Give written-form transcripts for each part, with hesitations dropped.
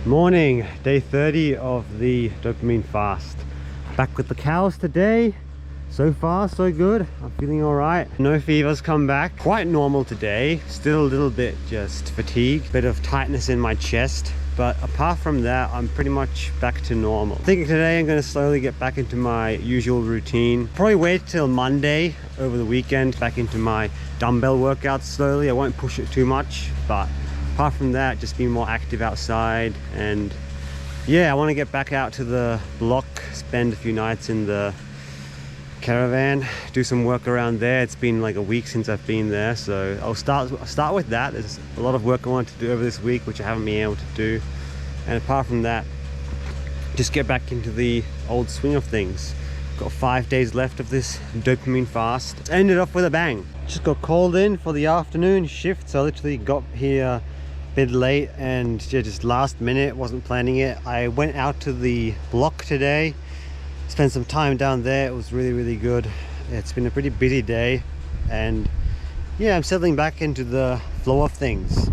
Morning, day 30 of the dopamine fast. Back with the cows today. So far so good. I'm feeling all right. No fever's come back. Quite normal today. Still a little bit just fatigued, bit of tightness in my chest, but apart from that I'm pretty much back to normal. I think today I'm going to slowly get back into my usual routine. Probably wait till Monday over the weekend, back into my dumbbell workouts slowly. I won't push it too much, but apart from that, just be more active outside. And yeah, I want to get back out to the block, spend a few nights in the caravan, do some work around there. It's been like a week since I've been there, so I'll start with that. There's a lot of work I want to do over this week which I haven't been able to do, and apart from that, just get back into the old swing of things. Got 5 days left of this dopamine fast. Ended off with a bang. Just got called in for the afternoon shift, so I literally got here a bit late and just last minute, wasn't planning it. I went out to the block today, spent some time down there. It was really good. It's been a pretty busy day, and yeah, I'm settling back into the flow of things.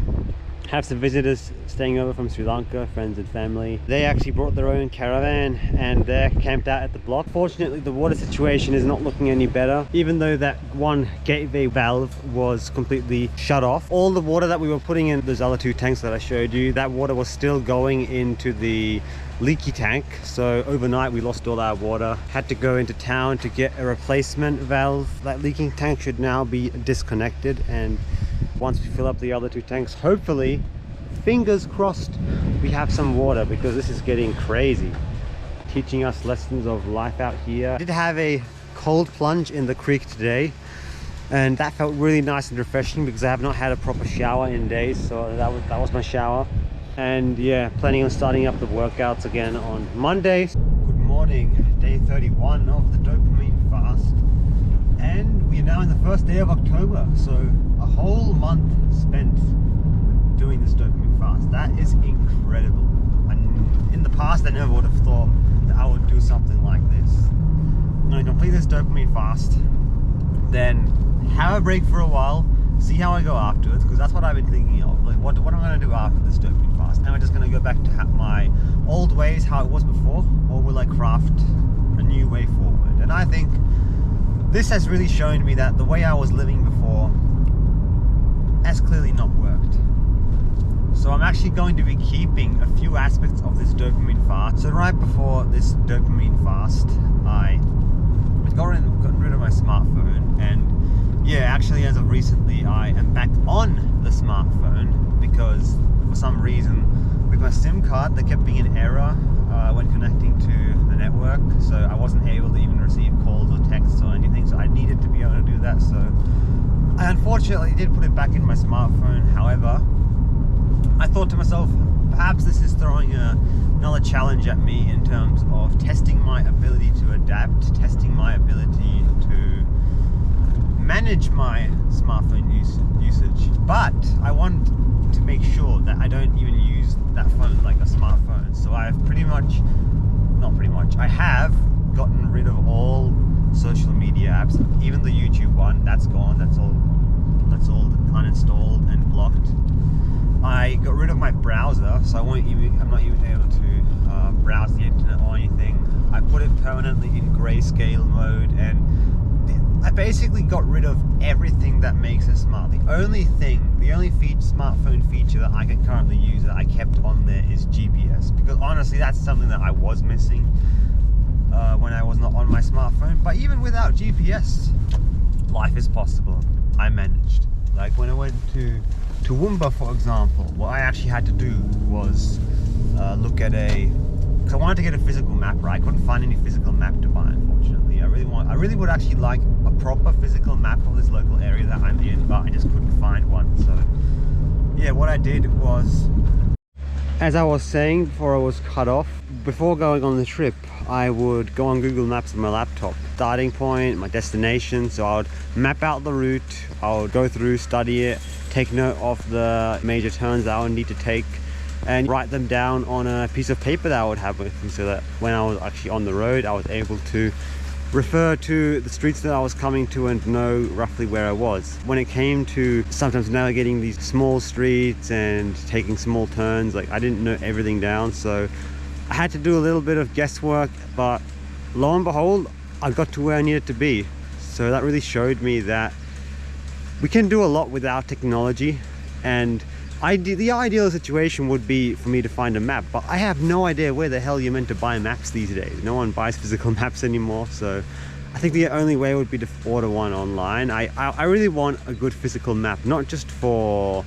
Have some visitors staying over from Sri Lanka, friends and family. They actually brought their own caravan and they're camped out at the block. Fortunately, the water situation is not looking any better. Even though that one gateway valve was completely shut off, all the water that we were putting in those other two tanks that I showed you, that water was still going into the leaky tank. So overnight we lost all our water, had to go into town to get a replacement valve. That leaking tank should now be disconnected, and once we fill up the other two tanks, hopefully, fingers crossed, we have some water, because this is getting crazy. Teaching us lessons of life out here. I did have a cold plunge in the creek today, and that felt really nice and refreshing because I have not had a proper shower in days. So that was my shower. And yeah, planning on starting up the workouts again on Monday. Good morning, day 31 of the dopamine fast, and we are now in the first day of October, so a whole month spent doing this dopamine fast. That is incredible. And in the past I never would have thought that I would do something like this. I'm going to complete this dopamine fast, then have a break for a while, see how I go afterwards, because that's what I've been thinking of. Like, what am I going to do after this dopamine fast? Am I just going to go back to my old ways, how it was before, or will I craft a new way forward? And I think this has really shown me that the way I was living before has clearly not worked. So I'm actually going to be keeping a few aspects of this dopamine fast. So right before this dopamine fast, I gotten rid of my smartphone, and yeah, actually as of recently I am back on the smartphone because for some reason with my SIM card they kept being in error when connecting to the network, so I wasn't able to even receive calls or texts or anything, so I needed to be able to do that. So I unfortunately did put it back in my smartphone. However, I thought to myself, perhaps this is throwing another challenge at me in terms of testing my ability to adapt, testing my ability to manage my smartphone usage. But I want to make sure that I don't even use that phone like a smartphone. So I have I have gotten rid of all social media apps, even the YouTube one. That's gone. That's all uninstalled and blocked. I got rid of my browser, so I'm not even able to browse the internet or anything. I put it permanently in grayscale mode, and I basically got rid of everything that makes it smart. The only smartphone feature that I can currently use that I kept on there is GPS, because honestly that's something that I was missing when I was not on my smartphone. But even without GPS, life is possible. I managed. Like when I went to Toowoomba, for example, what I actually had to do was look at because I wanted to get a physical map, right? I couldn't find any physical map to buy, unfortunately. I really would actually like a proper physical map of this local area that I'm in, but I just couldn't find one. So yeah, what I did was, as I was saying before I was cut off, before going on the trip, I would go on Google Maps on my laptop, starting point, my destination. So I would map out the route, I would go through, study it, take note of the major turns that I would need to take, and write them down on a piece of paper that I would have with me, so that when I was actually on the road I was able to refer to the streets that I was coming to and know roughly where I was. When it came to sometimes navigating these small streets and taking small turns, like I didn't know everything down, so I had to do a little bit of guesswork, but lo and behold, I got to where I needed to be. So that really showed me that we can do a lot without technology, and the ideal situation would be for me to find a map, but I have no idea where the hell you're meant to buy maps these days. No one buys physical maps anymore, so I think the only way would be to order one online. I really want a good physical map, not just for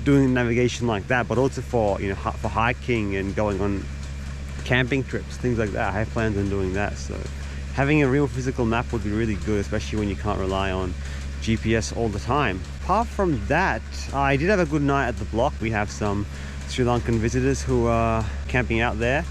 doing navigation like that, but also for, you know, for hiking and going on camping trips, things like that. I have plans on doing that, so having a real physical map would be really good, especially when you can't rely on GPS all the time. Apart from that, I did have a good night at the block. We have some Sri Lankan visitors who are camping out there,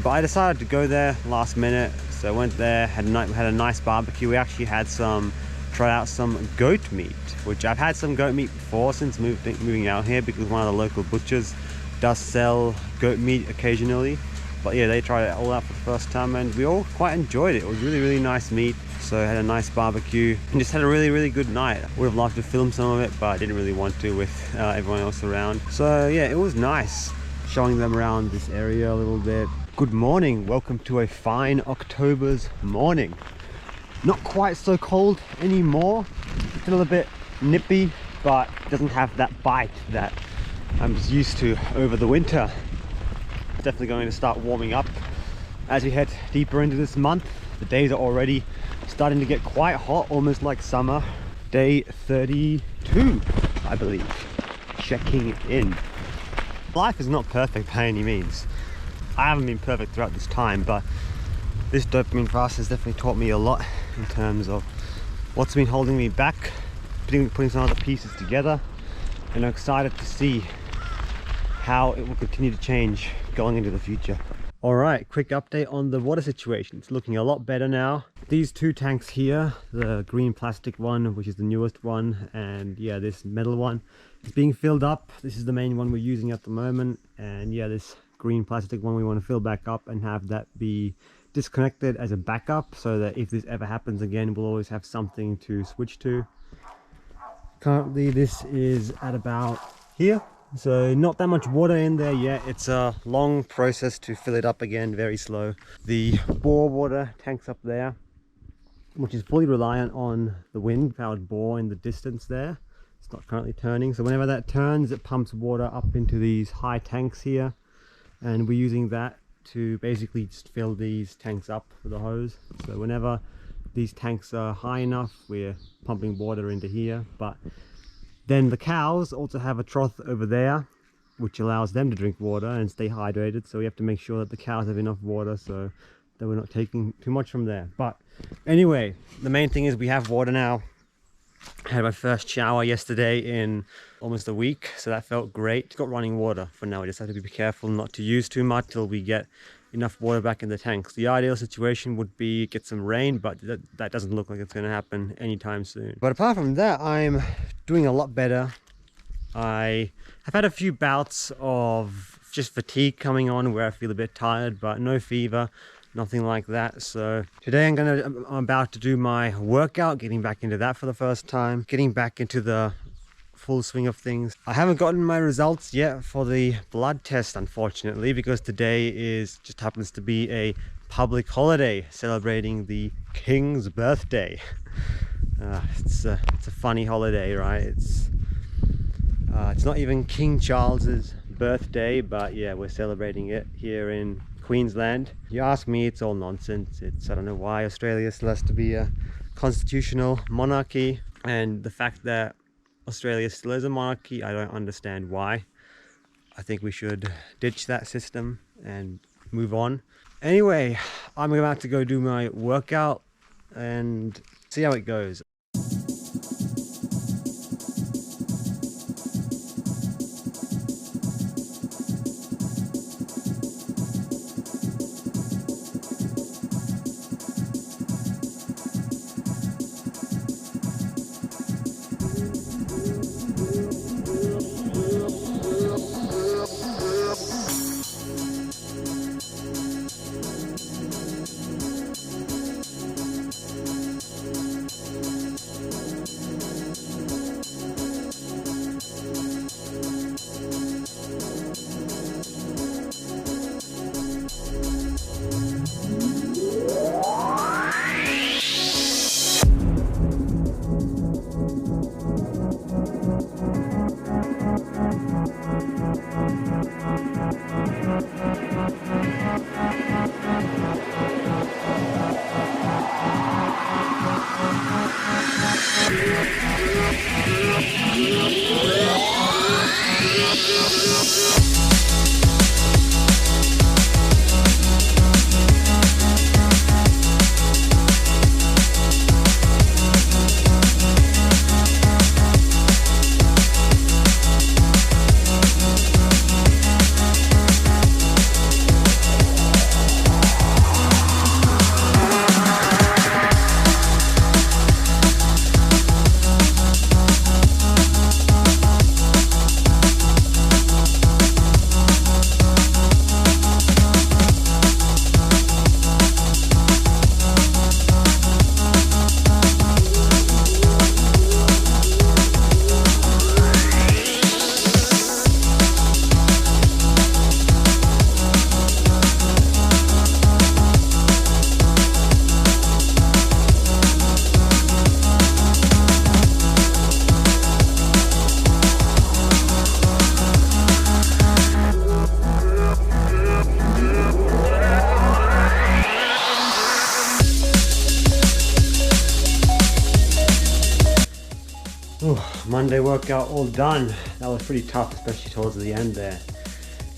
but I decided to go there last minute, so I went there, had a nice barbecue. We actually tried out some goat meat, which I've had some goat meat before since moving out here, because one of the local butchers does sell goat meat occasionally. But yeah, they tried it all out for the first time and we all quite enjoyed it. It was really nice meat. So I had a nice barbecue and just had a really good night. I would have loved to film some of it, but I didn't really want to with everyone else around. So yeah, it was nice showing them around this area a little bit. Good morning, welcome to a fine October's morning. Not quite so cold anymore, still a bit nippy, but it doesn't have that bite that I'm used to over the winter. Definitely going to start warming up as we head deeper into this month. The days are already starting to get quite hot, almost like summer. Day 32, I believe, checking in. Life is not perfect by any means. I haven't been perfect throughout this time, but this dopamine fast has definitely taught me a lot in terms of what's been holding me back, putting some of the pieces together, and I'm excited to see how it will continue to change going into the future. All right, quick update on the water situation. It's looking a lot better now. These two tanks here, the green plastic one, which is the newest one, and yeah, this metal one, is being filled up. This is the main one we're using at the moment, and yeah, this green plastic one we want to fill back up and have that be disconnected as a backup, so that if this ever happens again, we'll always have something to switch to. Currently this is at about here, so not that much water in there yet. It's a long process to fill it up again, very slow. The bore water tanks up there, which is fully reliant on the wind powered bore in the distance there. It's not currently turning, so whenever that turns, it pumps water up into these high tanks here, and we're using that to basically just fill these tanks up with a hose. So whenever these tanks are high enough, we're pumping water into here. But then the cows also have a trough over there, which allows them to drink water and stay hydrated. So we have to make sure that the cows have enough water so that we're not taking too much from there. But anyway, the main thing is we have water now. I had my first shower yesterday in almost a week, so that felt great. Got running water for now. We just have to be careful not to use too much till we get enough water back in the tanks. The ideal situation would be get some rain, but that doesn't look like it's going to happen anytime soon. But apart from that, I'm doing a lot better. I have had a few bouts of just fatigue coming on where I feel a bit tired, but no fever, nothing like that. So today I'm about to do my workout, getting back into that for the first time, getting back into the full swing of things. I haven't gotten my results yet for the blood test, unfortunately, because today just happens to be a public holiday celebrating the King's birthday. It's a funny holiday, right? It's not even King Charles's birthday, but yeah, we're celebrating it here in Queensland. You ask me, it's all nonsense. I don't know why Australia still has to be a constitutional monarchy, and the fact that Australia still is a monarchy, I don't understand why. I think we should ditch that system and move on. Anyway, I'm about to go do my workout and see how it goes. Monday workout all done. That was pretty tough, especially towards the end there.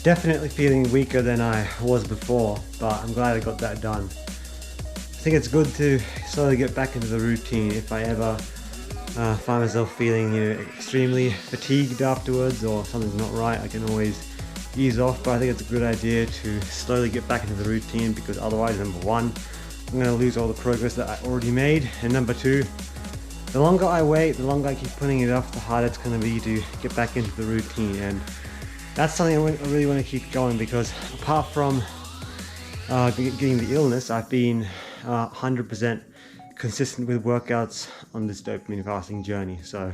Definitely feeling weaker than I was before, but I'm glad I got that done. I think it's good to slowly get back into the routine. If I ever find myself feeling extremely fatigued afterwards, or something's not right, I can always ease off, but I think it's a good idea to slowly get back into the routine, because otherwise, number one, I'm going to lose all the progress that I already made, and number two, the longer I wait, the longer I keep putting it off, the harder it's going to be to get back into the routine. And that's something I really want to keep going, because apart from getting the illness, I've been 100% consistent with workouts on this dopamine fasting journey. So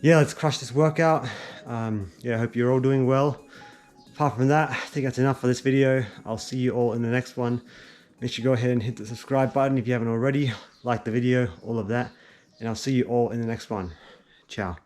yeah, let's crush this workout. Yeah, I hope you're all doing well. Apart from that, I think that's enough for this video. I'll see you all in the next one. Make sure you go ahead and hit the subscribe button if you haven't already, like the video, all of that, and I'll see you all in the next one. Ciao.